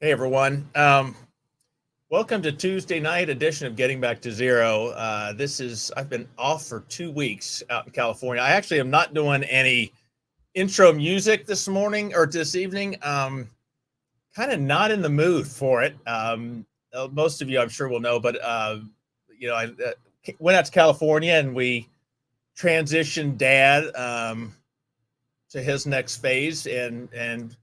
Hey everyone. Welcome to Tuesday night edition of Getting Back to Zero. I've been off for 2 weeks out in California. I actually am not doing any intro music this morning or this evening. Kind of not in the mood for it. Most of you I'm sure will know, but I went out to California and we transitioned dad to his next phase and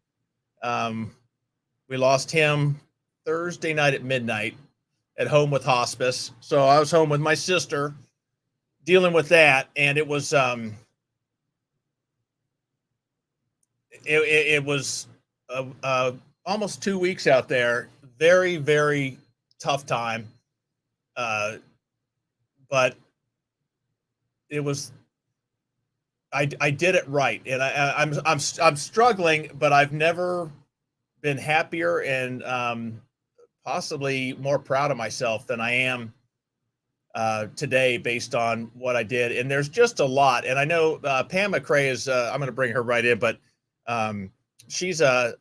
we lost him Thursday night at midnight at home with hospice. So I was home with my sister dealing with that, and it was it was almost 2 weeks out there. Very very tough time, but it was I did it right, and I'm struggling, but I've never been happier and possibly more proud of myself than I am today based on what I did. And there's just a lot. And I know Pam McRae is, I'm going to bring her right in, but she's a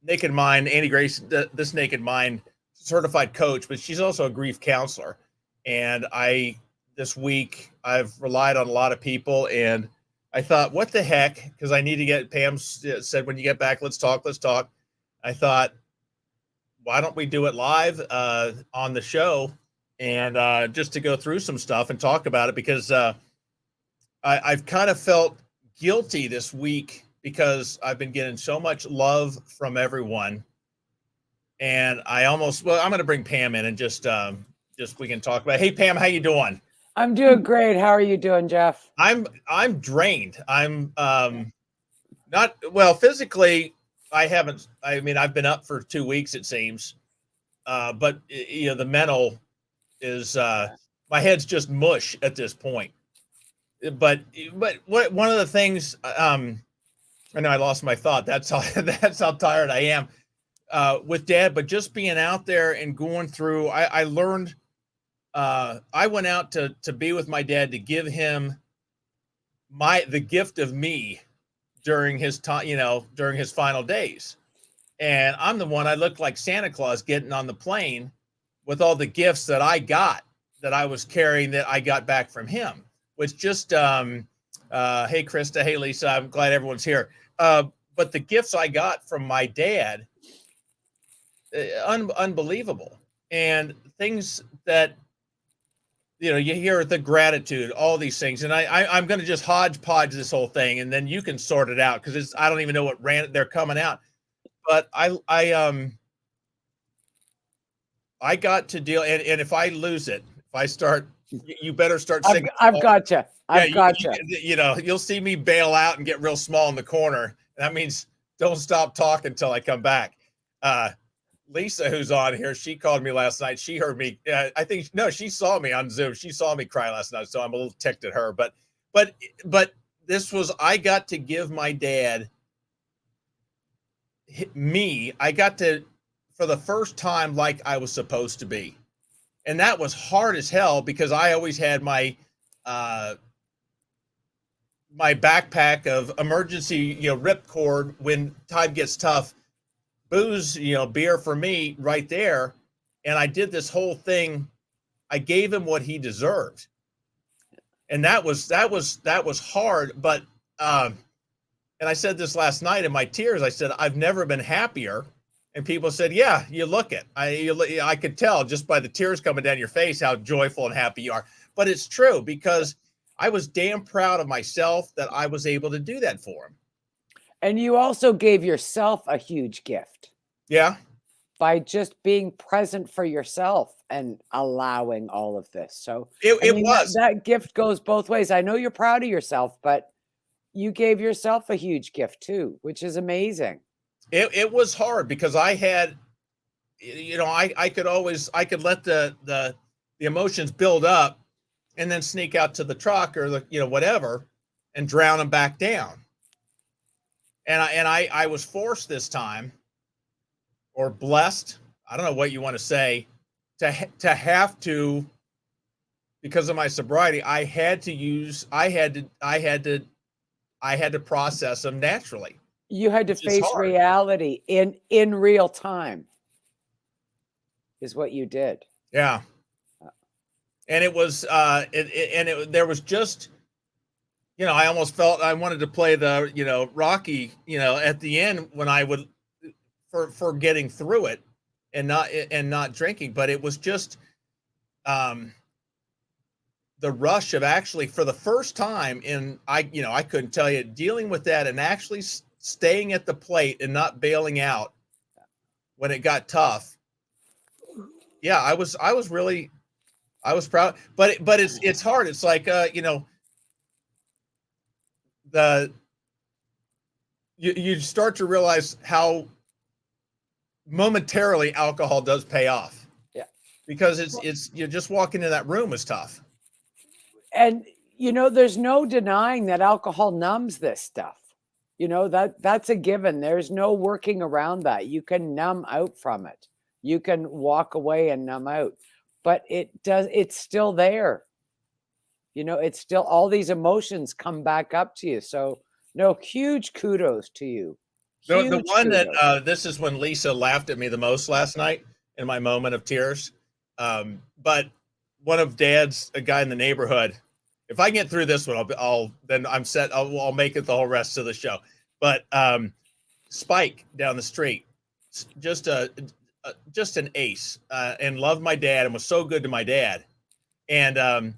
Naked Mind, Annie Grace, this Naked Mind certified coach, but she's also a grief counselor. And this week, I've relied on a lot of people, and I thought, what the heck? Because I need to get, Pam said, when you get back, let's talk. I thought, why don't we do it live on the show and just to go through some stuff and talk about it, because I've kind of felt guilty this week because I've been getting so much love from everyone. And I'm going to bring Pam in and just we can talk about it. Hey, Pam, how you doing? I'm doing great. How are you doing, Jeff? I'm drained. I'm not well physically. I've been up for 2 weeks, it seems. But the mental is my head's just mush at this point. But one of the things I know I lost my thought. That's how tired I am with Dad. But just being out there and going through, I learned. I went out to be with my dad to give him the gift of me during his time, during his final days. And I'm the one, I looked like Santa Claus getting on the plane with all the gifts that I got, that I was carrying, that I got back from him, which just, hey, Krista, hey, Lisa, I'm glad everyone's here. But the gifts I got from my dad, unbelievable. And things that, you hear the gratitude, all these things. And I'm going to just hodgepodge this whole thing, and then you can sort it out, because I don't even know what they're coming out. But I got to deal, and if I lose it, if I start, you better start singing. I've got you. I've got you. You'll see me bail out and get real small in the corner. That means don't stop talking until I come back. Lisa, who's on here, she called me last night. She heard me. She saw me on Zoom. She saw me cry last night, so I'm a little ticked at her. But I got to give my dad me. I got to, for the first time, like I was supposed to be, and that was hard as hell, because I always had my my backpack of emergency, ripcord when time gets tough. Booze, beer for me right there. And I did this whole thing. I gave him what he deserved. And that was hard. But, and I said this last night in my tears, I said, I've never been happier. And people said, yeah, you look it. I could tell just by the tears coming down your face how joyful and happy you are. But it's true, because I was damn proud of myself that I was able to do that for him. And you also gave yourself a huge gift. Yeah. By just being present for yourself and allowing all of this. So that gift goes both ways. I know you're proud of yourself, but you gave yourself a huge gift too, which is amazing. It was hard, because I had, I could let the emotions build up and then sneak out to the truck or whatever and drown them back down. And I was forced this time, or blessed, I don't know what you want to say, to have to, because of my sobriety, I had to process them naturally. You had to face reality in real time is what you did. Yeah. And it was, there was just, I almost felt I wanted to play the, Rocky, at the end when I would, for getting through it and not drinking, but it was just, the rush of actually for the first time I couldn't tell you, dealing with that and actually staying at the plate and not bailing out when it got tough. Yeah, I was proud, but it's hard. It's like, you start to realize how momentarily alcohol does pay off. Yeah. Because you're just walking in that room is tough. And, there's no denying that alcohol numbs this stuff. That's a given. There's no working around that. You can numb out from it. You can walk away and numb out, but it's still there. It's still, all these emotions come back up to you. So no, huge kudos to you. The one that, this is when Lisa laughed at me the most last night in my moment of tears. But one of Dad's, a guy in the neighborhood, if I get through this one, then I'm set. I'll make it the whole rest of the show. But Spike down the street, just an ace, and loved my dad and was so good to my dad. And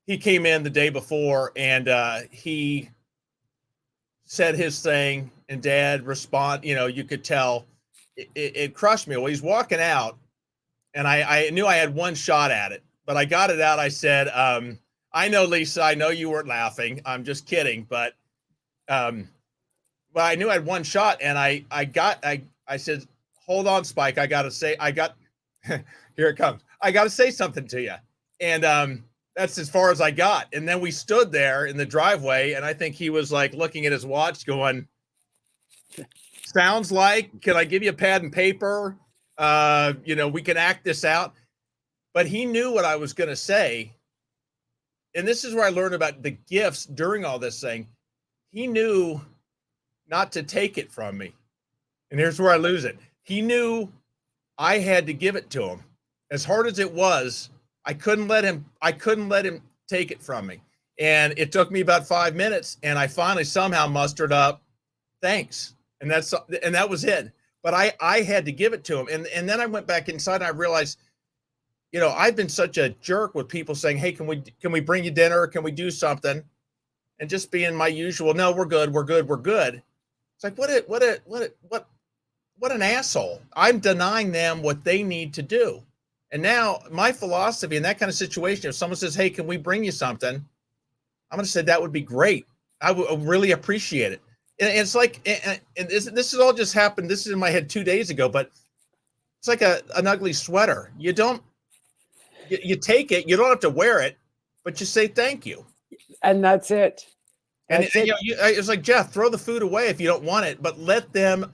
he came in the day before and he said his thing, and Dad you could tell it crushed me. Well, he's walking out, and I knew I had one shot at it, but I got it out. I said, I know, Lisa, I know you weren't laughing. I'm just kidding. But I knew I had one shot, and I said, hold on, Spike. Here it comes. I got to say something to you. And that's as far as I got. And then we stood there in the driveway, and I think he was like looking at his watch going, sounds like, can I give you a pad and paper? We can act this out. But he knew what I was going to say. And this is where I learned about the gifts during all this thing. He knew not to take it from me. And here's where I lose it. He knew I had to give it to him. As hard as it was, I couldn't let him take it from me. And it took me about 5 minutes, and I finally somehow mustered up, thanks. And that was it. But I had to give it to him. And then I went back inside, and I realized, I've been such a jerk with people saying, hey, can we bring you dinner? Can we do something? And just being my usual, no, we're good. It's like, what an asshole. I'm denying them what they need to do. And now my philosophy in that kind of situation, if someone says, hey, can we bring you something? I'm going to say that would be great. I would really appreciate it. And it's like, and this has all just happened. This is in my head 2 days ago, but it's like an ugly sweater. You take it, you don't have to wear it, but you say, thank you. And that's it. And it's like, Jeff, throw the food away if you don't want it, but and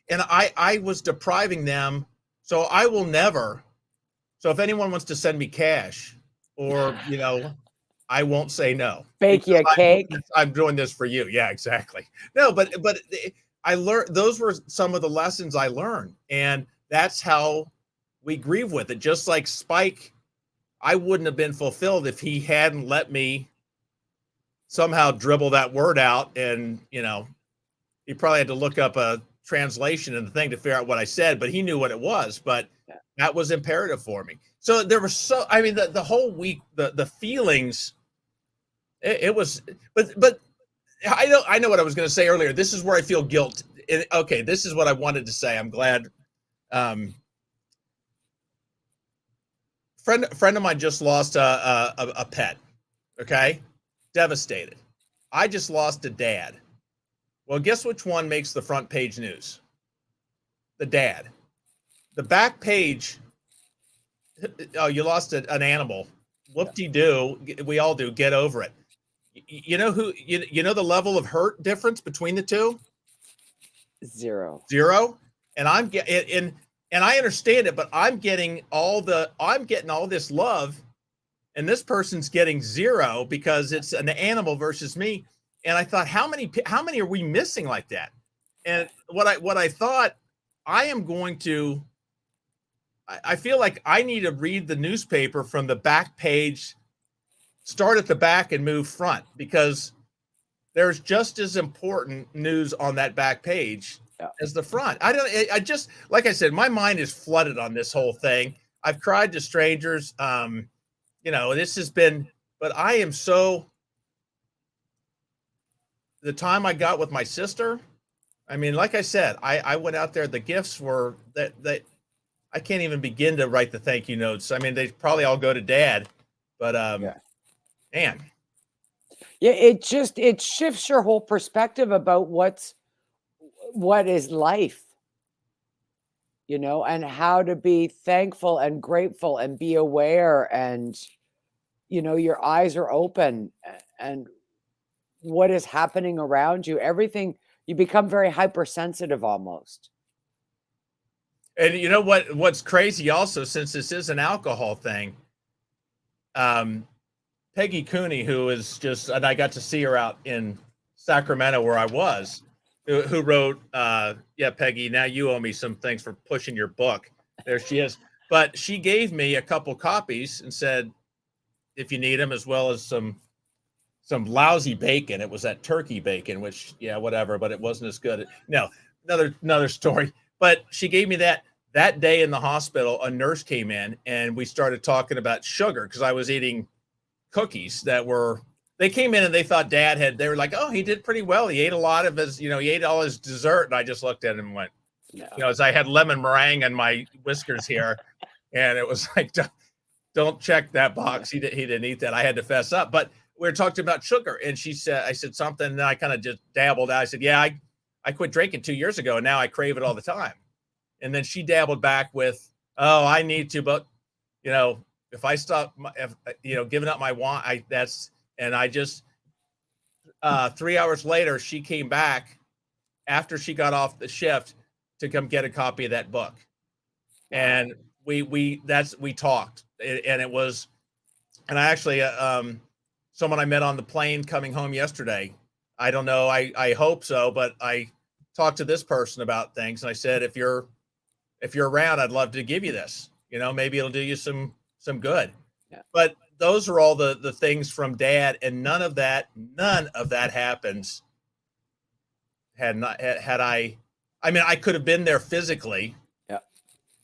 I was depriving them. So I will never. So if anyone wants to send me cash or, I won't say no. Bake you a cake. I'm doing this for you. Yeah, exactly. No, but I learned, those were some of the lessons I learned, and that's how we grieve with it. Just like Spike, I wouldn't have been fulfilled if he hadn't let me somehow dribble that word out. And, he probably had to look up a translation and the thing to figure out what I said, but he knew what it was. But that was imperative for me. So there was the whole week, the feelings, it was, but I know what I was going to say earlier. This is where I feel guilt. Okay. This is what I wanted to say. I'm glad. Friend of mine just lost a pet. Okay. Devastated. I just lost a dad. Well, guess which one makes the front page news? The dad. The back page, oh, you lost an animal. Whoop-de-doo. We all do. Get over it. You know the level of hurt difference between the two? Zero. And I'm getting, and I understand it, but I'm getting all this love, and this person's getting zero because it's an animal versus me. And I thought, how many are we missing like that? And what I thought, I am going to, I feel like I need to read the newspaper from the back page, start at the back and move front, because there's just as important news on that back page as the front. I just, like I said, my mind is flooded on this whole thing. I've cried to strangers. This has been, but I am so, the time I got with my sister, I mean, like I said, I went out there, the gifts were that I can't even begin to write the thank you notes. I mean, they probably all go to Dad, but man. Yeah, it shifts your whole perspective about what is life, and how to be thankful and grateful and be aware, and your eyes are open, and what is happening around you, everything, you become very hypersensitive almost. And you know what's crazy also, since this is an alcohol thing, Peggy Cooney, who is just, and I got to see her out in Sacramento where I was, who wrote, yeah, Peggy, now you owe me some things for pushing your book. There she is. But she gave me a couple copies and said, if you need them, as well as some lousy bacon. It was that turkey bacon, which, yeah, whatever, but it wasn't as good. No, another story. But she gave me that day in the hospital. A nurse came in and we started talking about sugar, because I was eating cookies they came in and they thought they were like, oh, he did pretty well. He ate a lot of his, he ate all his dessert. And I just looked at him and went, no. As I had lemon meringue on my whiskers here. And it was like, don't check that box. He didn't eat that. I had to fess up. But we were talking about sugar, and I said something, and I kind of just dabbled out. I said, yeah, I quit drinking 2 years ago, and now I crave it all the time. And then she dabbled back with, oh, I need to, but if I stop, giving up my wine, I just 3 hours later, she came back after she got off the shift to come get a copy of that book. And we talked, and it was, and I actually, someone I met on the plane coming home yesterday, I don't know, I hope so, but I talked to this person about things, and I said, if you're around, I'd love to give you this, maybe it'll do you some good. Yeah. But those are all the things from Dad, and none of that happens had I mean, I could have been there physically. Yeah.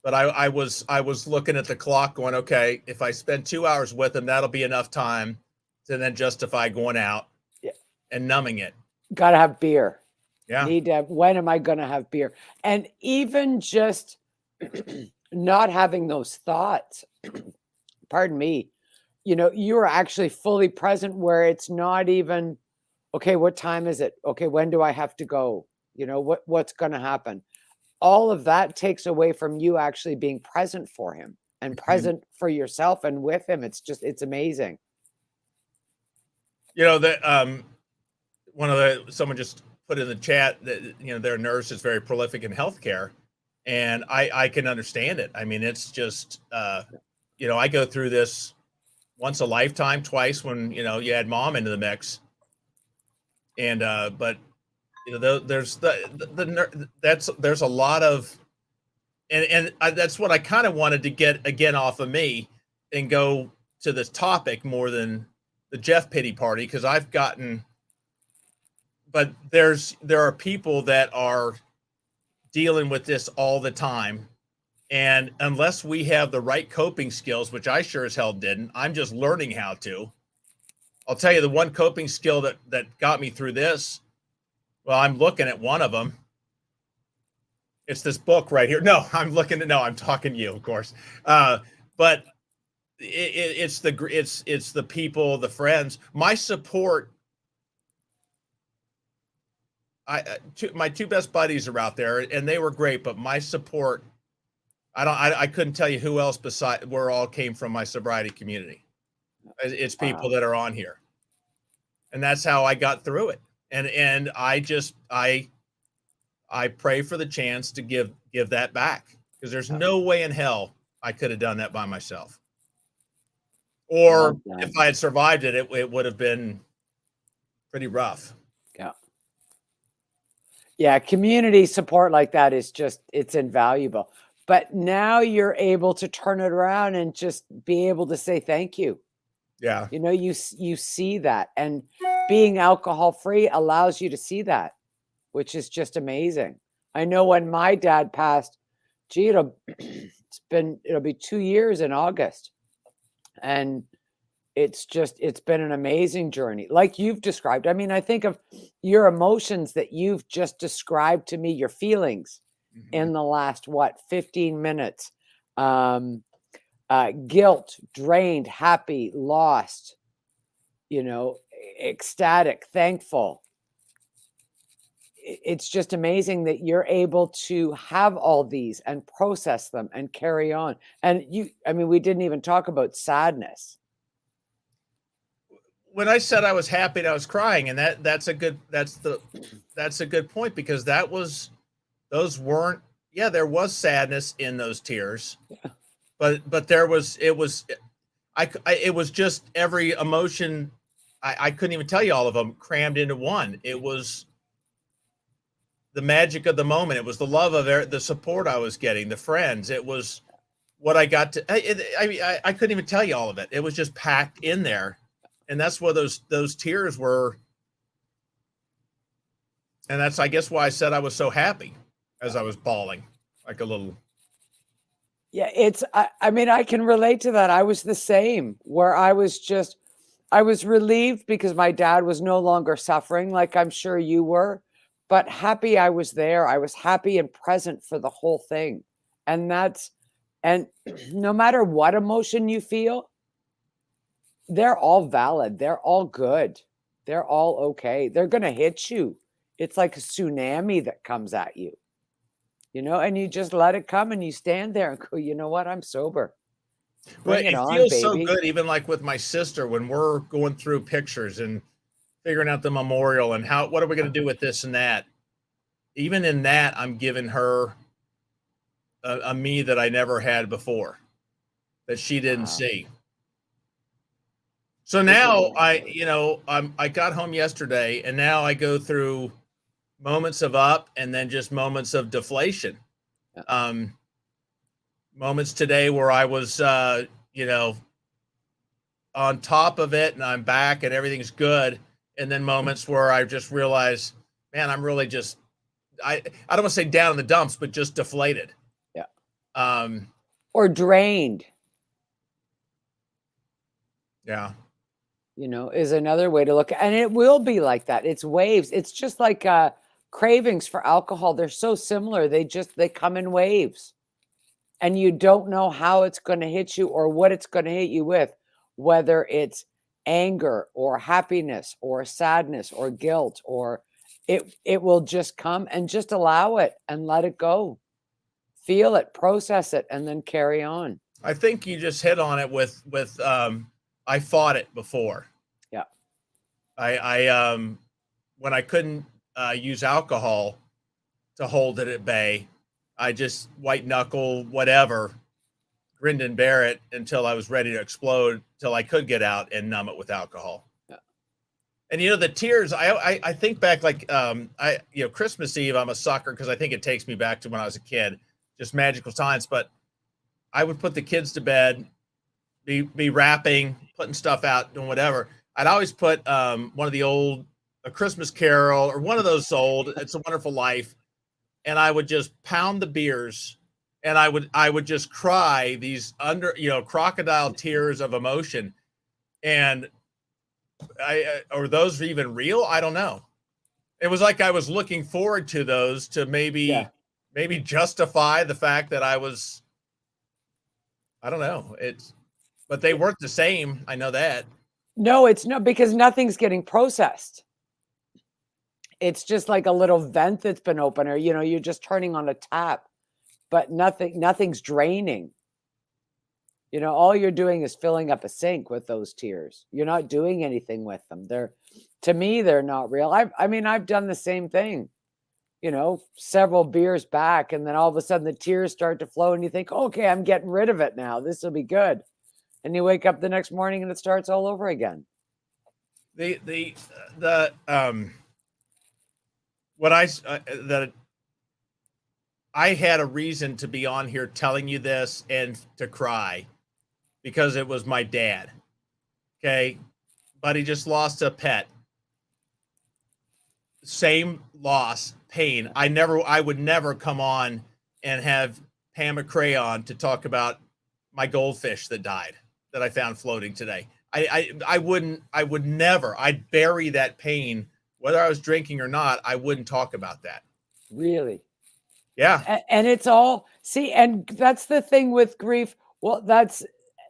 But I was looking at the clock going, okay, if I spend 2 hours with him, that'll be enough time to then justify going out and numbing it. Gotta have beer. Yeah. When am I gonna have beer? And even just not having those thoughts, pardon me, you are actually fully present, where it's not even, okay, what time is it? Okay, when do I have to go? What's going to happen? All of that takes away from you actually being present for him and present for yourself and with him. It's amazing. That someone just put in the chat that, their nurse is very prolific in healthcare, and I can understand it. I mean, it's just, I go through this once a lifetime, twice when, you had Mom into the mix. And, but, there's there's a lot of, and that's what I kind of wanted to get again off of me and go to this topic more than the Jeff pity party. Cause but there are people that are dealing with this all the time. And unless we have the right coping skills, which I sure as hell didn't, I'm just learning how to. I'll tell you the one coping skill that got me through this. Well, I'm looking at one of them. It's this book right here. No, I'm talking to you, of course. But it's the people, the friends, my support. My two best buddies are out there, and they were great, but my support, I couldn't tell you who else beside where all came from my sobriety community. It's people that are on here, and that's how I got through it. And I pray for the chance to give that back, because there's no way in hell I could have done that by myself. Or if I had survived it would have been pretty rough. Yeah, community support like that is just, it's invaluable. But now you're able to turn it around and just be able to say thank you. Yeah. You know, you see that, and being alcohol free allows you to see that, which is just amazing. I know when my dad passed, gee, it'll be 2 years in August. And it's been an amazing journey, like you've described. I mean, I think of your emotions that you've just described to me, your feelings in the last, 15 minutes. Guilt, drained, happy, lost, ecstatic, thankful. It's just amazing that you're able to have all these and process them and carry on. And we didn't even talk about sadness. When I said I was happy and I was crying, and that's a good point, because there was sadness in those tears, but it was just every emotion. I couldn't even tell you all of them crammed into one. It was the magic of the moment. It was the love of the support I was getting, the friends. It was what I got to. I couldn't even tell you all of it. It was just packed in there. And that's what those tears were. And that's, I guess, why I said I was so happy as I was bawling like a little. Yeah, I can relate to that. I was the same, where I was relieved because my dad was no longer suffering, like I'm sure you were, but happy I was there. I was happy and present for the whole thing. And no matter what emotion you feel, they're all valid. They're all good. They're all okay. They're going to hit you. It's like a tsunami that comes at you, and you just let it come, and you stand there and go, you know what? I'm sober. Bring it on, feels baby. So good. Even like with my sister, when we're going through pictures and figuring out the memorial and what are we going to do with this and that? Even in that, I'm giving her a me that I never had before, that she didn't see. So now I got home yesterday, and now I go through moments of up and then just moments of deflation. Moments today where I was, on top of it and I'm back and everything's good. And then moments where I just realized, man, I'm really just, I don't want to say down in the dumps, but just deflated. Yeah. Or drained. Yeah. Is another way to look at it. And it will be like that. It's waves. It's just like cravings for alcohol. They're so similar. They come in waves. And you don't know how it's going to hit you or what it's going to hit you with, whether it's anger or happiness or sadness or guilt, or it will just come, and just allow it and let it go. Feel it, process it, and then carry on. I think you just hit on it with I fought it before. Yeah. I when I couldn't use alcohol to hold it at bay, I just white knuckle, whatever, grinned and bear it until I was ready to explode, till I could get out and numb it with alcohol. Yeah. And the tears, I think back, like Christmas Eve, I'm a sucker because I think it takes me back to when I was a kid, just magical times. But I would put the kids to bed, be wrapping, putting stuff out, doing whatever. I'd always put one of the old A Christmas Carol or one of those old It's a Wonderful Life. And I would just pound the beers, and I would just cry these crocodile tears of emotion. And are those even real? I don't know. It was like I was looking forward to those to maybe justify the fact that I was, I don't know. But they weren't the same. I know that. No, it's not, because nothing's getting processed. It's just like a little vent that's been open, or, you're just turning on a tap, but nothing's draining. All you're doing is filling up a sink with those tears. You're not doing anything with them. To me, they're not real. I've done the same thing, several beers back, and then all of a sudden the tears start to flow, and you think, okay, I'm getting rid of it now. This will be good. And you wake up the next morning and it starts all over again. that I had a reason to be on here telling you this and to cry because it was my dad. Okay. But he just lost a pet. Same loss, pain. I would never come on and have Pam McRae on to talk about my goldfish that died that I found floating today. I would never. I'd bury that pain, whether I was drinking or not. I wouldn't talk about that. Really? Yeah. And it's all, see, and that's the thing with grief. Well, that's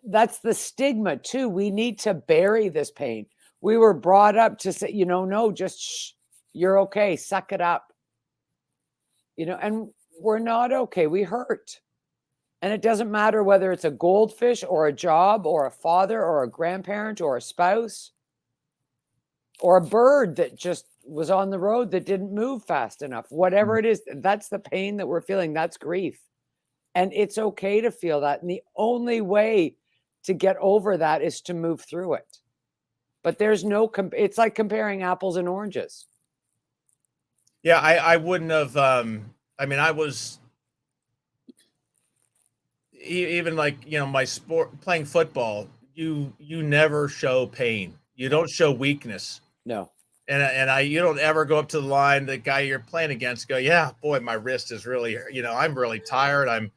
the stigma too. We need to bury this pain. We were brought up to say, no, just shh, you're okay, suck it up. And we're not okay. We hurt. And it doesn't matter whether it's a goldfish or a job or a father or a grandparent or a spouse or a bird that just was on the road that didn't move fast enough. Whatever it is, that's the pain that we're feeling. That's grief. And it's okay to feel that. And the only way to get over that is to move through it. But there's it's like comparing apples and oranges. Yeah, I wouldn't have, I was even like, my sport, playing football, you never show pain. You don't show weakness. No. And you don't ever go up to the line, the guy you're playing against, go, yeah, boy, my wrist is really, I'm really tired.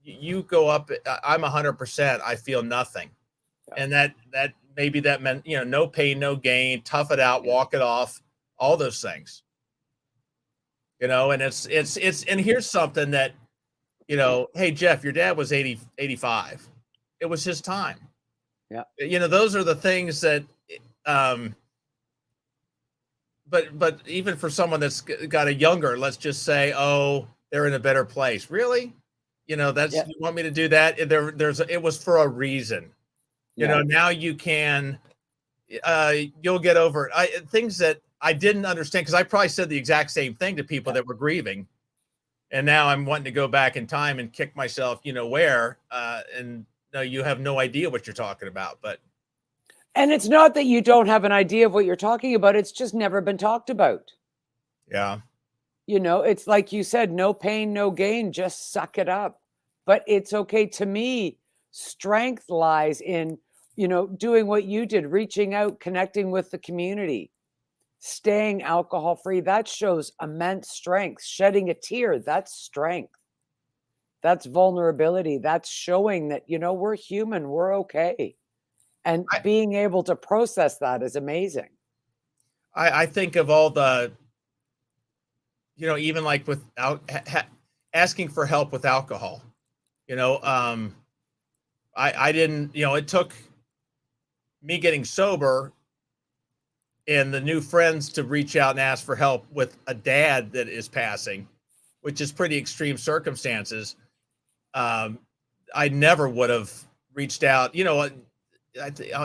You go up, I'm 100%, I feel nothing. Yeah. And that maybe that meant, no pain, no gain, tough it out, walk it off, all those things. And it's, and here's something that, hey, Jeff, your dad was 85. It was his time. Yeah. Those are the things that, but even for someone that's got a younger, let's just say, oh, they're in a better place. Really? You want me to do that? It was for a reason. Now you can, you'll get over it. Things that I didn't understand, because I probably said the exact same thing to people that were grieving. And now I'm wanting to go back in time and kick myself, where, and no, you have no idea what you're talking about, but. And it's not that you don't have an idea of what you're talking about. It's just never been talked about. Yeah. It's like you said, no pain, no gain, just suck it up. But it's okay. To me, strength lies in, doing what you did, reaching out, connecting with the community, staying alcohol free. That shows immense strength. Shedding a tear, that's strength. That's vulnerability. That's showing that, we're human, we're okay. And being able to process that is amazing. I think of all the, even like with asking for help with alcohol, I didn't, it took me getting sober and the new friends to reach out and ask for help with a dad that is passing, which is pretty extreme circumstances. I never would have reached out,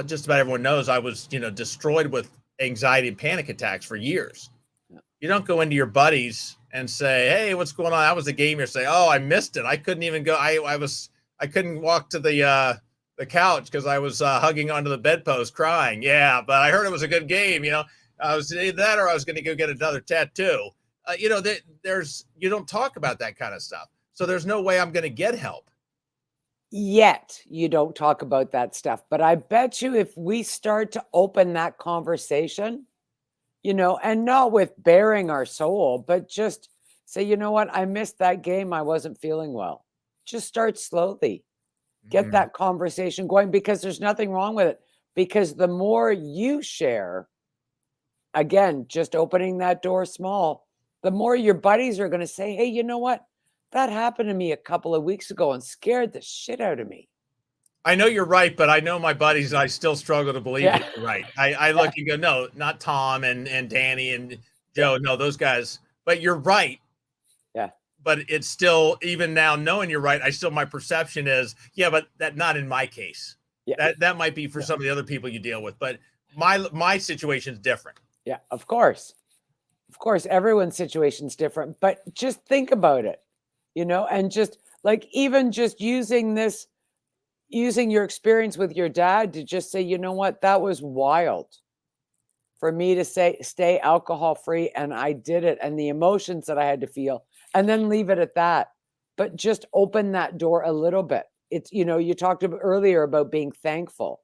just about everyone knows I was, destroyed with anxiety and panic attacks for years. Yeah. You don't go into your buddies and say, hey, what's going on? That was a game. You're saying, oh, I missed it. I couldn't even go. I couldn't walk to the couch because I was hugging onto the bedpost crying. Yeah, but I heard it was a good game. I was either that or I was going to go get another tattoo. You don't talk about that kind of stuff. So there's no way I'm going to get help. Yet you don't talk about that stuff. But I bet you if we start to open that conversation, and not with bearing our soul, but just say, you know what, I missed that game. I wasn't feeling well. Just start slowly. Get that conversation going, because there's nothing wrong with it. Because the more you share, again, just opening that door small, the more your buddies are going to say, hey, you know what? That happened to me a couple of weeks ago and scared the shit out of me. I know you're right, but I know my buddies, I still struggle to believe that you're right. I look and go, no, not Tom and Danny and Joe. No, those guys. But you're right. Yeah. But it's still, even now knowing you're right, my perception is, yeah, but that not in my case. Yeah. That might be for some of the other people you deal with. But my situation is different. Yeah, of course. Of course, everyone's situation is different. But just think about it. And just like, even just using your experience with your dad to just say, you know what, that was wild. for me to stay alcohol free, and I did it, and the emotions that I had to feel, and then leave it at that. But just open that door a little bit. It's, you talked about earlier about being thankful.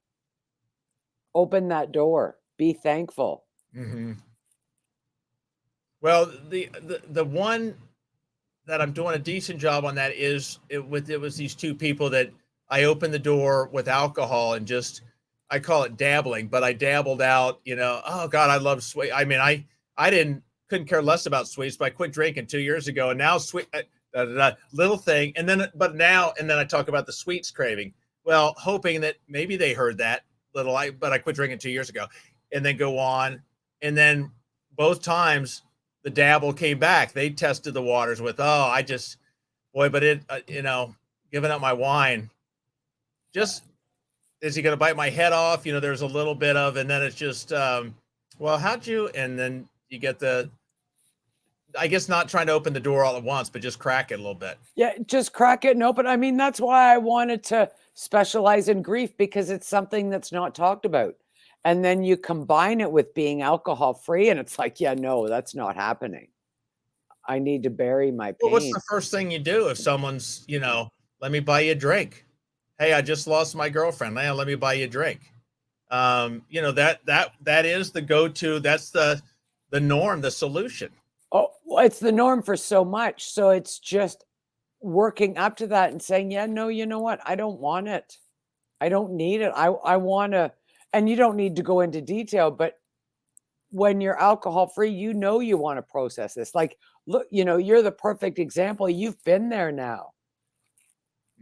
Open that door. Be thankful. Mm-hmm. Well, the one that I'm doing a decent job on that is it was these two people that I opened the door with alcohol and just, I call it dabbling, but I dabbled out, oh God, I love sweet. I mean, I couldn't care less about sweets, but I quit drinking 2 years ago, and now sweet, little thing. And then I talk about the sweets craving. Well, hoping that maybe they heard that but I quit drinking 2 years ago, and then go on. And then both times the dabble came back. They tested the waters with, but it, giving up my wine. Just, is he going to bite my head off? There's a little bit of, and then it's just, well, how'd you, and then you get I guess not trying to open the door all at once, but just crack it a little bit. Yeah, just crack it and open. I mean, that's why I wanted to specialize in grief, because it's something that's not talked about. And then you combine it with being alcohol free, and it's like, yeah, no, that's not happening. I need to bury my pain. Well, what's the first thing you do if someone's, let me buy you a drink? Hey, I just lost my girlfriend. Man, let me buy you a drink. That is the go-to. That's the norm, the solution. Oh, well, it's the norm for so much. So it's just working up to that and saying, yeah, no, you know what? I don't want it. I don't need it. I want to, and you don't need to go into detail, but when you're alcohol free, you want to process this. Like, look, you're the perfect example. You've been there now.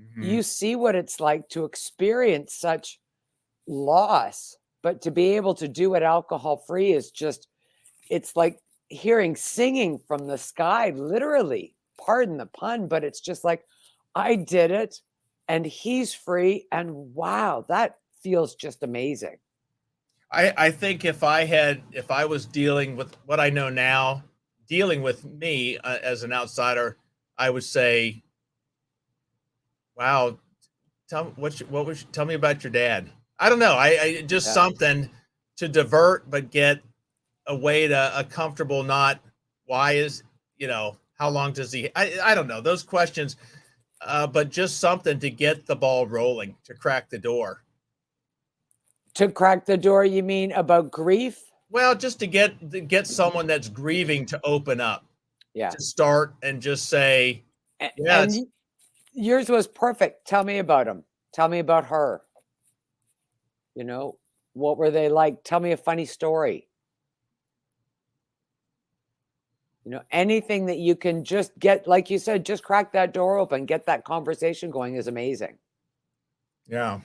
Mm-hmm. You see what it's like to experience such loss, but to be able to do it alcohol free is just, it's like hearing singing from the sky, literally, pardon the pun, but it's just like, I did it and he's free. And wow, that feels just amazing. I think if I was dealing with what I know now, dealing with me as an outsider, I would say, wow, tell me about your dad. I don't know. I just something to divert, but get away to a comfortable, not why is, how long does he, I don't know those questions, but just something to get the ball rolling, to crack the door. To crack the door, you mean about grief? Well, just to get someone that's grieving to open up. Yeah. To start and just say, and yours was perfect. Tell me about him. Tell me about her. What were they like? Tell me a funny story. Anything that you can just get, like you said, just crack that door open, get that conversation going is amazing. Yeah.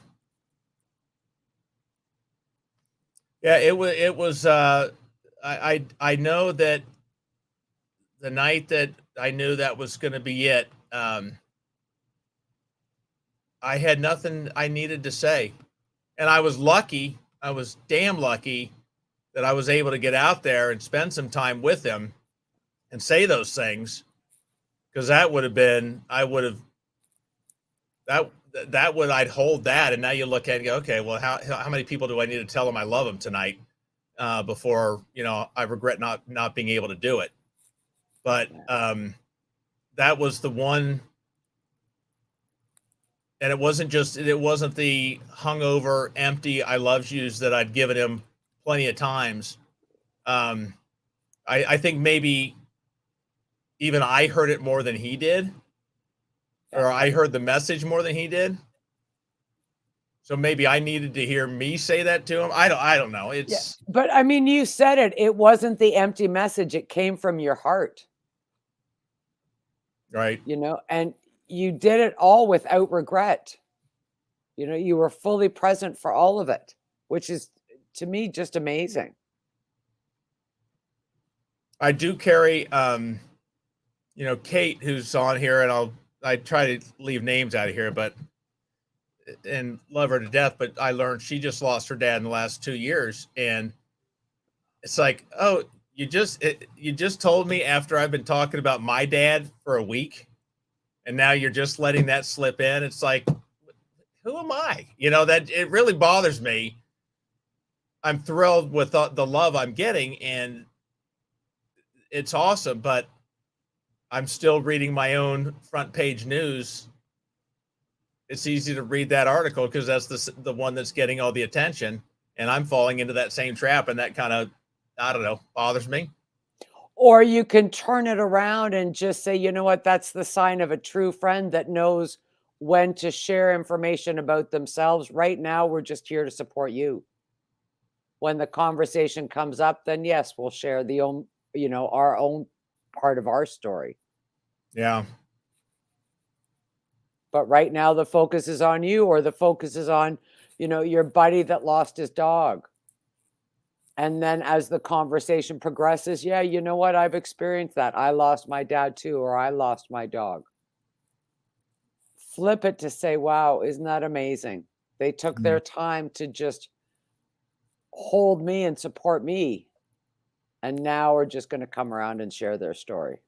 Yeah, it was, I know that the night that I knew that was going to be it, I had nothing I needed to say. And I was lucky. I was damn lucky that I was able to get out there and spend some time with him and say those things. Because that would have been, I'd hold that. And now you look at it and go, okay, well, how many people do I need to tell them I love them tonight before, I regret not being able to do it. But that was the one. And it wasn't the hungover, empty I love yous that I'd given him plenty of times. I think maybe even I heard it more than he did, or I heard the message more than he did. So maybe I needed to hear me say that to him. I don't know. But I mean, you said it. It wasn't the empty message. It came from your heart. Right. And you did it all without regret. You were fully present for all of it, which is, to me, just amazing. I do carry, Kate, who's on here, and I try to leave names out of here, and love her to death. But I learned she just lost her dad in the last 2 years. And it's like, oh, you just told me after I've been talking about my dad for a week, and now you're just letting that slip in. It's like, who am I? That it really bothers me I'm thrilled with the love I'm getting, and it's awesome, but I'm still reading my own front page news. It's easy to read that article because that's the one that's getting all the attention, and I'm falling into that same trap, and that kind of, I don't know, bothers me. Or you can turn it around and just say, you know what, that's the sign of a true friend that knows when to share information about themselves. Right now, we're just here to support you. When the conversation comes up, then yes, we'll share our own part of our story. Yeah. But right now the focus is on you, or the focus is on, your buddy that lost his dog. And then as the conversation progresses, yeah, you know what? I've experienced that. I lost my dad too, or I lost my dog. Flip it to say, wow, isn't that amazing? They took their time to just hold me and support me. And now we're just going to come around and share their story.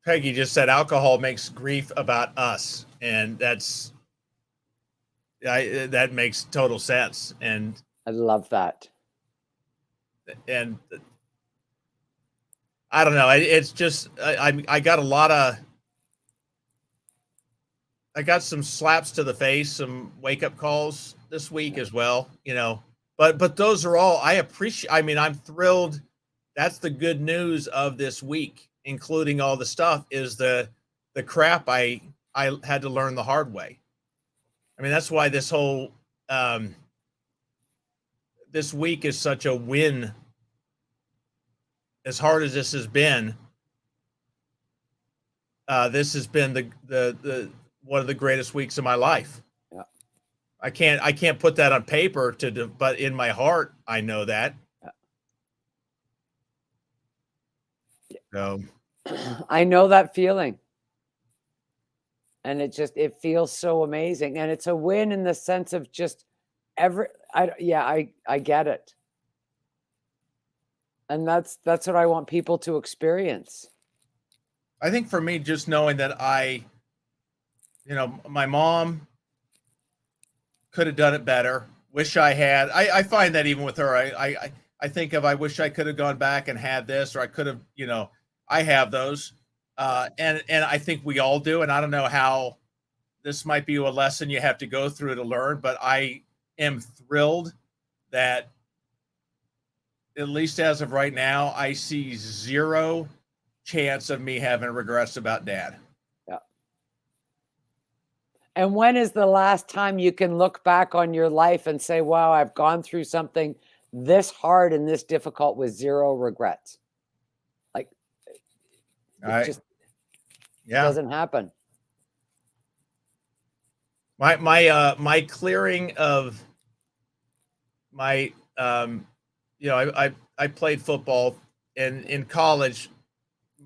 Peggy just said alcohol makes grief about us. And that makes total sense. And I love that. And I don't know. It's just, I got I got some slaps to the face, some wake up calls this week as well, but those are all I appreciate. I mean, I'm thrilled. That's the good news of this week, including all the stuff, is the crap I had to learn the hard way. I mean, that's why this whole this week is such a win. As hard as this has been the one of the greatest weeks of my life. Yeah. I can't put that on paper but in my heart, I know that. Yeah. So I know that feeling. And it feels so amazing. And it's a win in the sense of just I get it. And that's what I want people to experience. I think for me, just knowing that my mom could have done it better. Wish I had. I find that even with her, I think I wish I could have gone back and had this, or I could have, I have those. And I think we all do. And I don't know how this might be a lesson you have to go through to learn, but I am thrilled that at least as of right now, I see zero chance of me having regrets about Dad. Yeah. And when is the last time you can look back on your life and say, wow, I've gone through something this hard and this difficult with zero regrets? Like, it just doesn't happen. My clearing of my, I played football, and in college,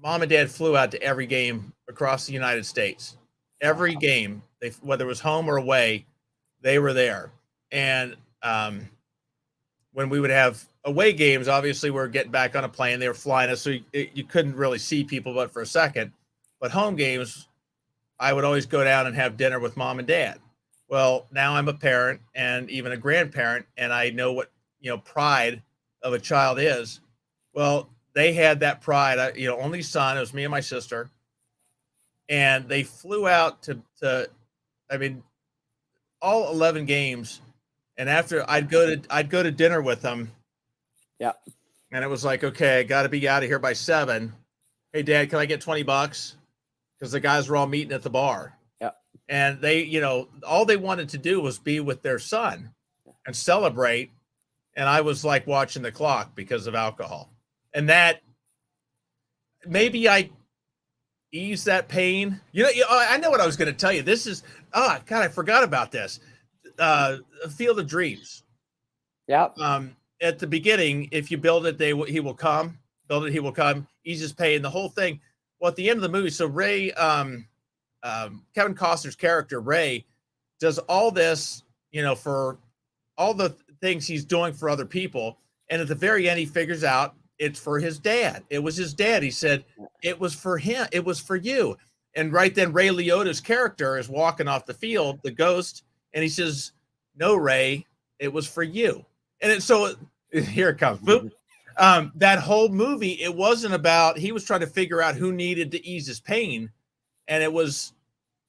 Mom and Dad flew out to every game across the United States. Every game, whether it was home or away, they were there. And when we would have away games, obviously we're getting back on a plane. They were flying us, so you couldn't really see people but for a second. But home games, I would always go down and have dinner with Mom and Dad. Well, now I'm a parent and even a grandparent, and I know what pride of a child is. Well, they had that pride. Only son. It was me and my sister, and they flew out to all 11 games. And after I'd go to dinner with them. Yeah. And it was like, okay, I got to be out of here by 7. Hey, Dad, can I get $20? Because the guys were all meeting at the bar. Yeah. And they, all they wanted to do was be with their son and celebrate. And I was like watching the clock because of alcohol. And that, maybe I ease that pain. I know what I was going to tell you. This is, God, I forgot about this. Field of Dreams. Yeah. At the beginning, if you build it, he will come. Build it, he will come. Eases pain. The whole thing. Well, at the end of the movie, so Ray, Kevin Costner's character Ray, does all this, for all the things he's doing for other people, and at the very end, he figures out it's for his dad. It was his dad. He said it was for him. It was for you. And right then, Ray Liotta's character is walking off the field, the ghost, and he says, "No, Ray, it was for you." so here it comes. Boop. That whole movie, it wasn't about, he was trying to figure out who needed to ease his pain. And it was,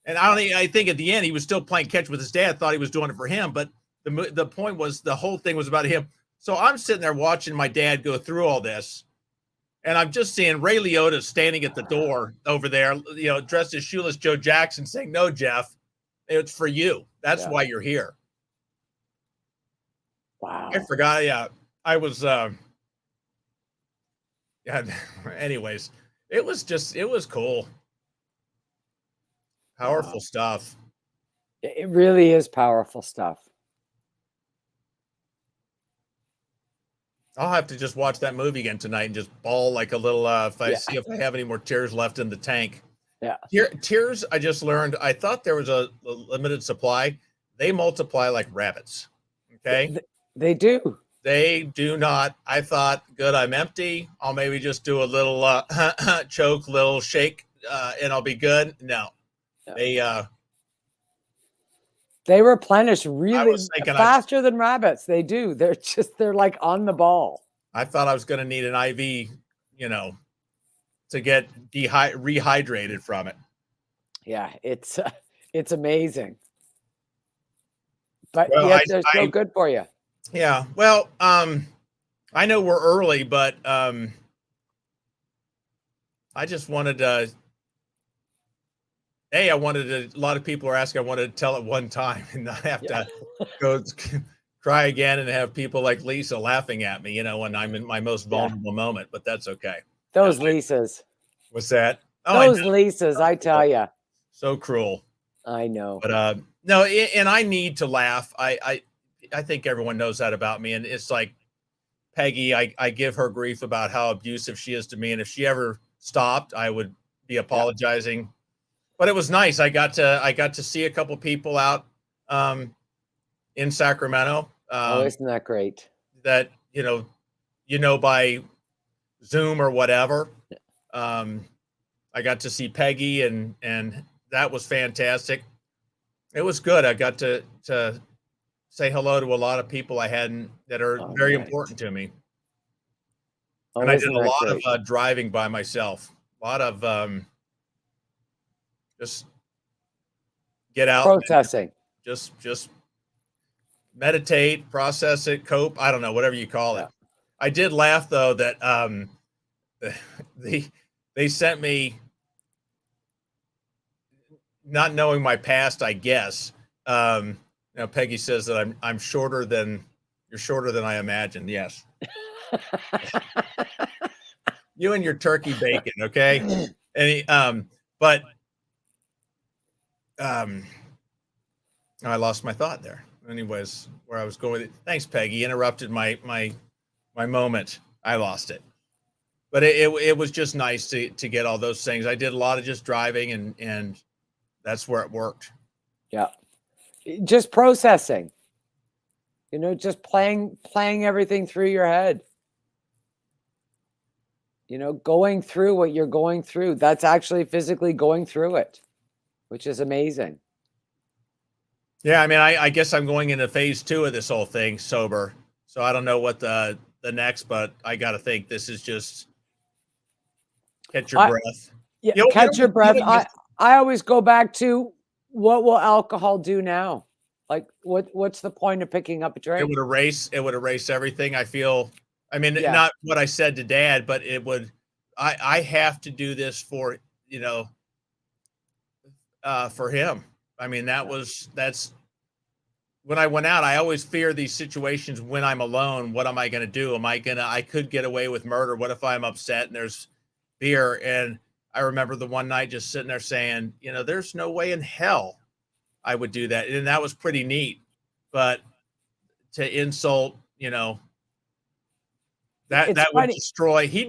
and I think at the end, he was still playing catch with his dad, thought he was doing it for him. But the point was, the whole thing was about him. So I'm sitting there watching my dad go through all this. And I'm just seeing Ray Liotta standing at the door over there, dressed as Shoeless Joe Jackson, saying, "No, Jeff, it's for you. That's why you're here." Wow. I forgot. Yeah, I was. Yeah. Anyways, it was cool. Powerful stuff. It really is powerful stuff. I'll have to just watch that movie again tonight and just bawl like a little, see if I have any more tears left in the tank. Yeah. Tears, I just learned, I thought there was a limited supply. They multiply like rabbits. Okay. They do. They do not. I thought, good, I'm empty. I'll maybe just do a little choke, little shake, and I'll be good. No. They replenish really faster than rabbits. They do. They're like on the ball. I thought I was going to need an IV, to get rehydrated from it. Yeah, it's amazing. But yes, they're so good for you. Yeah. Well, I know we're early, but I just wanted to. A lot of people are asking, I wanted to tell it one time and not have to go cry again and have people like Lisa laughing at me, when I'm in my most vulnerable moment, but that's okay. Those Lisas. What's that? Oh, those Lisas, I tell you. So cruel. I know. But no, and I need to laugh. I think everyone knows that about me. And it's like Peggy, I give her grief about how abusive she is to me. And if she ever stopped, I would be apologizing. Yeah. But it was nice. I got to see a couple people out in Sacramento. Isn't that great? That by Zoom or whatever. I got to see Peggy, and that was fantastic. It was good. I got to say hello to a lot of people that are very important to me. And I did a lot of driving by myself. A lot of just get out, processing, just meditate, process it, cope. I don't know, whatever you call it. I did laugh though that they sent me, not knowing my past, I guess. Peggy says that I'm shorter than I imagined. Yes. You and your turkey bacon, okay? And I lost my thought there. Anyways, where I was going with it. Thanks, Peggy. Interrupted my moment. I lost it. But it was just nice to get all those things. I did a lot of just driving, and that's where it worked. Yeah. Just processing. Just playing everything through your head. Going through what you're going through. That's actually physically going through it, which is amazing. Yeah, I mean, I guess I'm going into phase 2 of this whole thing, sober. So I don't know what the next, but I got to think this is just catch your breath. Yeah, catch your breath. I always go back to, what will alcohol do now? Like, what's the point of picking up a drink? It would erase everything. I feel. I mean, not what I said to Dad, but it would. I have to do this for for him. I mean, that's when I went out. I always fear these situations when I'm alone. What am I going to do? I could get away with murder. What if I'm upset and there's beer? And I remember the one night just sitting there saying, there's no way in hell I would do that. And that was pretty neat. But to insult, that would destroy. He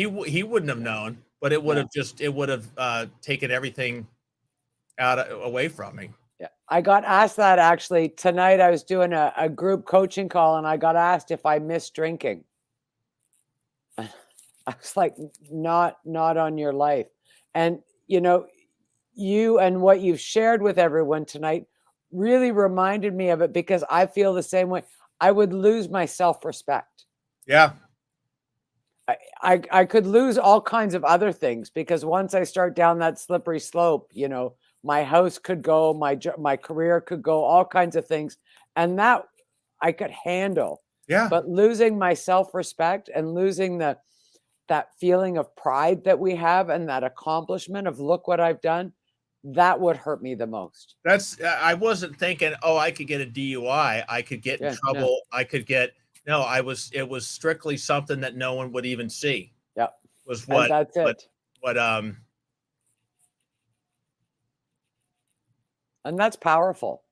wouldn't have known, but it would have taken everything away from me. Yeah. I got asked that actually tonight. I was doing a group coaching call, and I got asked if I miss drinking. I was like, not on your life. And, you and what you've shared with everyone tonight really reminded me of it, because I feel the same way. I would lose my self-respect. Yeah. I could lose all kinds of other things, because once I start down that slippery slope, you know, my house could go, my career could go, all kinds of things, and that I could handle. Yeah. But losing my self-respect and losing that feeling of pride that we have, and that accomplishment of, look what I've done, that would hurt me the most. I wasn't thinking, oh, I could get a DUI, I could get in trouble, no. I could get no, it was strictly something that no one would even see. Yeah. Was And that's it. What And that's powerful.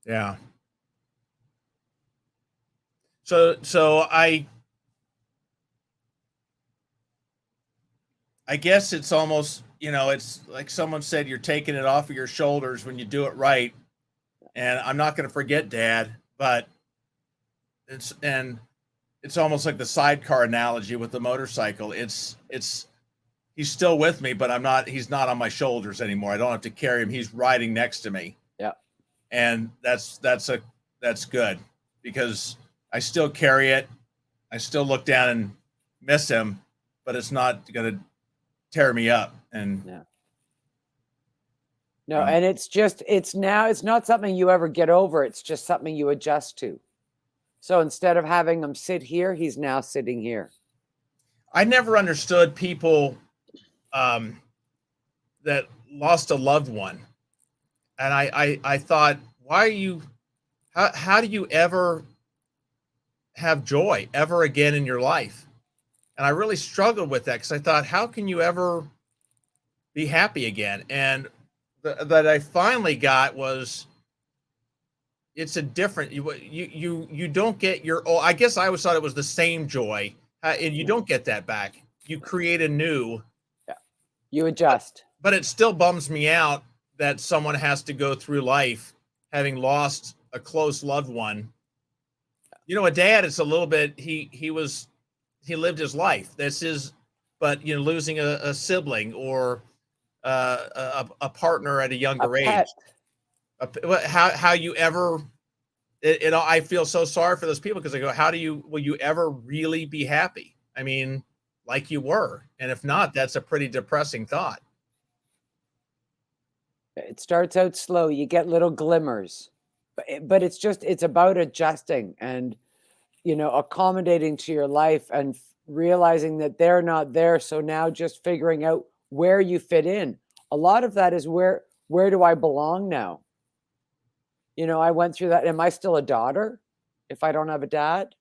Yeah. So I guess it's almost, you know, it's like someone said, you're taking it off of your shoulders when you do it right. And I'm not going to forget Dad, but it's almost like the sidecar analogy with the motorcycle. It's he's still with me, but he's not on my shoulders anymore. I don't have to carry him. He's riding next to me. Yeah. And that's good, because I still carry it. I still look down and miss him, but it's not going to tear me up. And no, and it's not something you ever get over. It's just something you adjust to. So instead of having him sit here, he's now sitting here. I never understood people that lost a loved one. And I thought, how do you ever have joy ever again in your life? And I really struggled with that, because I thought, how can you ever be happy again? And that I finally got was, it's a different, you don't get your, I guess I always thought it was the same joy, and you don't get that back. You create a new. Yeah. You adjust. But it still bums me out that someone has to go through life having lost a close loved one. You know, a dad, it's a little bit, he lived his life. But you know, losing a sibling, or a partner at a younger age. How you ever, I feel so sorry for those people, because I go, will you ever really be happy? I mean, like you were. And if not, that's a pretty depressing thought. It starts out slow. You get little glimmers, but it's about adjusting and, you know, accommodating to your life, and realizing that they're not there. So now just figuring out where you fit in. A lot of that is, where do I belong now? You know, I went through that. Am I still a daughter if I don't have a dad?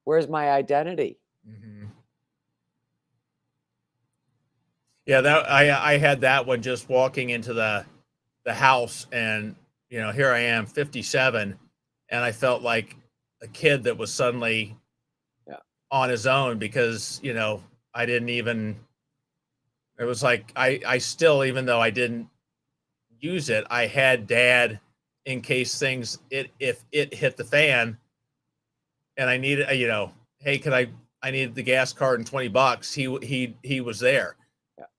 Where's my identity? Mm-hmm. Yeah, that I had that one, just walking into the house, and you know, here I am, 57, and I felt like a kid that was suddenly on his own, because you know, I didn't even. It was like I still, even though I didn't use it, I had Dad in case if it hit the fan, and I needed, you know, hey, I needed the gas card and $20. He was there.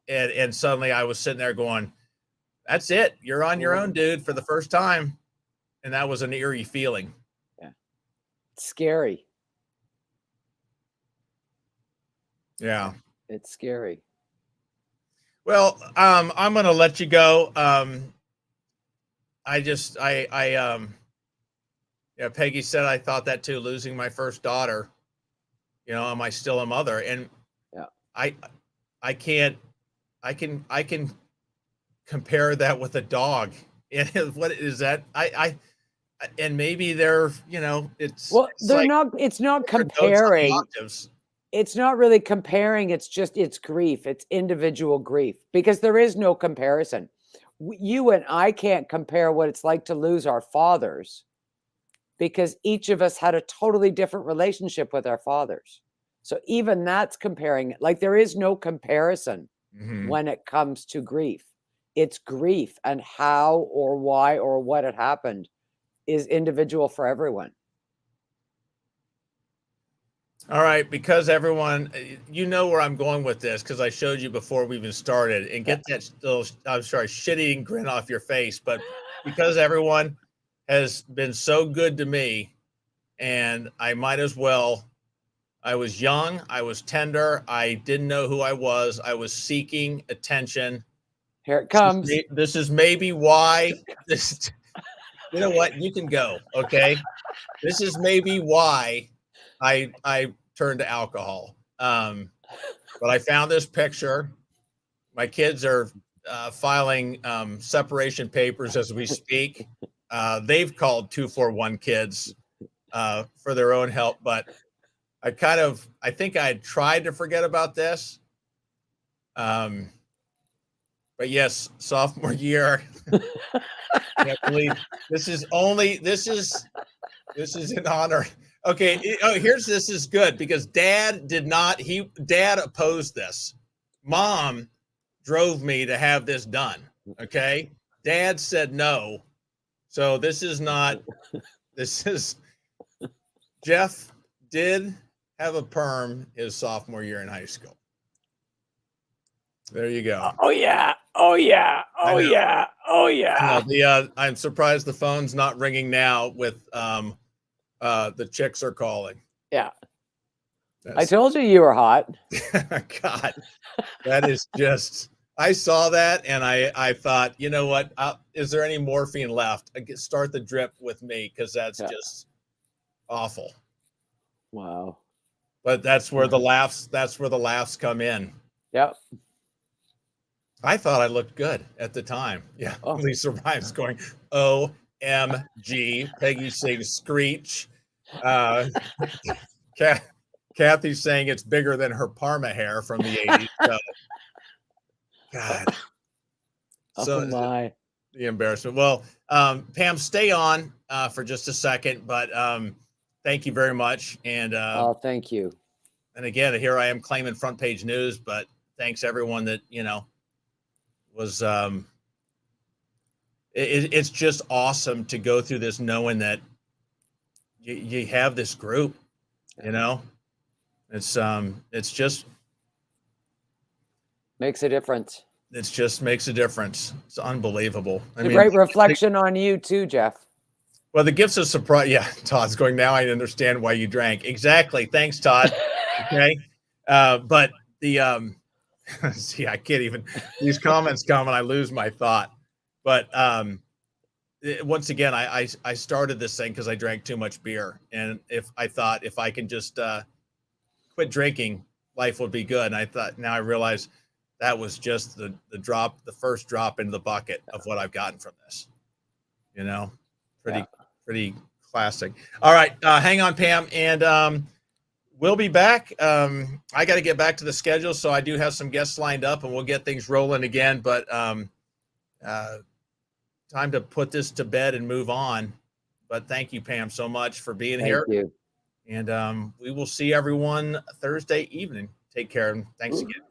And suddenly I was sitting there going, that's it. You're on your own, dude, for the first time. And that was an eerie feeling. Yeah. It's scary. Yeah. It's scary. Well, I'm going to let you go. Peggy said, I thought that too, losing my first daughter, you know, am I still a mother? And I can compare that with a dog. And what is that? And maybe they're, you know, it's not comparing. It's not really comparing. It's grief. It's individual grief, because there is no comparison. You and I can't compare what it's like to lose our fathers, because each of us had a totally different relationship with our fathers. So even that's comparing it. Like, there is no comparison when it comes to grief. It's grief, and how or why or what had happened is individual for everyone. All right, because everyone, you know where I'm going with this, because I showed you before we even started, and get that little, I'm sorry, shit-eating grin off your face. But because everyone has been so good to me, and I might as well. I was young. I was tender. I didn't know who I was. I was seeking attention. Here it comes. This is maybe why this. You know what? You can go. Okay. This is maybe why I turned to alcohol. But I found this picture. My kids are filing separation papers as we speak. They've called 241 Kids for their own help, but I think I had tried to forget about this. But yes, sophomore year. Can't believe this is in honor. Okay. This is good because dad opposed this. Mom drove me to have this done. Okay. Dad said no. So Jeff did have a perm his sophomore year in high school. There you go. Oh yeah. Oh yeah. Oh yeah. Oh yeah. I'm surprised the phone's not ringing now with the chicks are calling. Yeah. I told you were hot. God, that is just, I saw that and I thought, you know what? Is there any morphine left? Start the drip with me because that's just awful. Wow. But that's where the laughs come in. Yep. I thought I looked good at the time. Yeah. Oh. Lisa Rhymes going, OMG. Peggy saying screech. Kathy's saying it's bigger than her Parma hair from the 80s. So, God. Oh my. The embarrassment. Well, Pam, stay on for just a second, but thank you very much. And thank you. And again, here I am claiming front page news, but thanks everyone that, was it's just awesome to go through this knowing that you have this group, it's just makes a difference. It just makes a difference. It's unbelievable. It's a great reflection on you too, Jeff. Well, the gifts of surprise. Yeah, Todd's going, now I understand why you drank. Exactly. Thanks, Todd. Okay. But the see, I can't even, these comments come and I lose my thought. But once again, I started this thing because I drank too much beer. And if I can just quit drinking, life would be good. And I thought, now I realize that was just the first drop into the bucket of what I've gotten from this. Pretty classic. All right. Hang on, Pam. And we'll be back. I got to get back to the schedule, so I do have some guests lined up, and we'll get things rolling again. But time to put this to bed and move on. But thank you, Pam, so much for being here. Thank you. And we will see everyone Thursday evening. Take care, and thanks again.